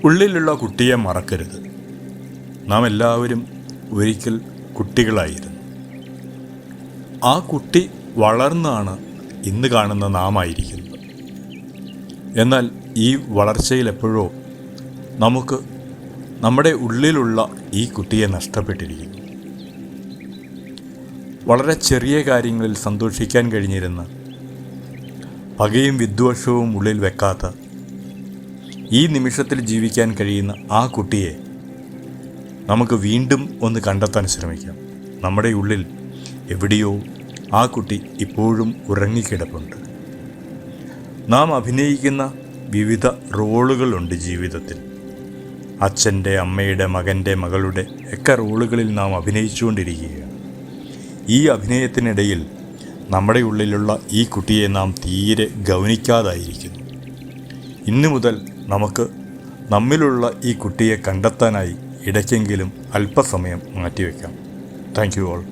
ഉള്ളിലുള്ള കുട്ടിയെ മറക്കരുത്. നാം എല്ലാവരും ഒരിക്കൽ കുട്ടികളായിരുന്നു. ആ കുട്ടി വളർന്നാണ് ഇന്ന് കാണുന്ന നാം ആയിരിക്കുന്നത്. എന്നാൽ ഈ വളർച്ചയിൽ എപ്പോഴോ നമുക്ക് നമ്മുടെ ഉള്ളിലുള്ള ഈ കുട്ടിയെ നഷ്ടപ്പെട്ടിരിക്കുന്നു. വളരെ ചെറിയ കാര്യങ്ങളിൽ സന്തോഷിക്കാൻ കഴിഞ്ഞിരുന്ന, പകയും വിദ്വേഷവും ഉള്ളിൽ വെക്കാത്ത, ഈ നിമിഷത്തിൽ ജീവിക്കാൻ കഴിയുന്ന ആ കുട്ടിയെ നമുക്ക് വീണ്ടും ഒന്ന് കണ്ടെത്താൻ ശ്രമിക്കാം. നമ്മുടെ ഉള്ളിൽ എവിടെയോ ആ കുട്ടി ഇപ്പോഴും ഉറങ്ങിക്കിടപ്പുണ്ട്. നാം അഭിനയിക്കുന്ന വിവിധ റോളുകളുണ്ട് ജീവിതത്തിൽ. അച്ഛൻ്റെ, അമ്മയുടെ, മകൻ്റെ, മകളുടെ ഒക്കെ റോളുകളിൽ നാം അഭിനയിച്ചുകൊണ്ടിരിക്കുകയാണ്. ഈ അഭിനയത്തിനിടയിൽ നമ്മുടെ ഉള്ളിലുള്ള ഈ കുട്ടിയെ നാം തീരെ ഗൗനിക്കാതായിരിക്കുന്നു. ഇന്നു മുതൽ നമുക്ക് നമ്മിലുള്ള ഈ കുട്ടിയെ കണ്ടെത്താനായി ഇടയ്ക്കെങ്കിലും അല്പസമയം മാറ്റിവെക്കാം. Thank you all.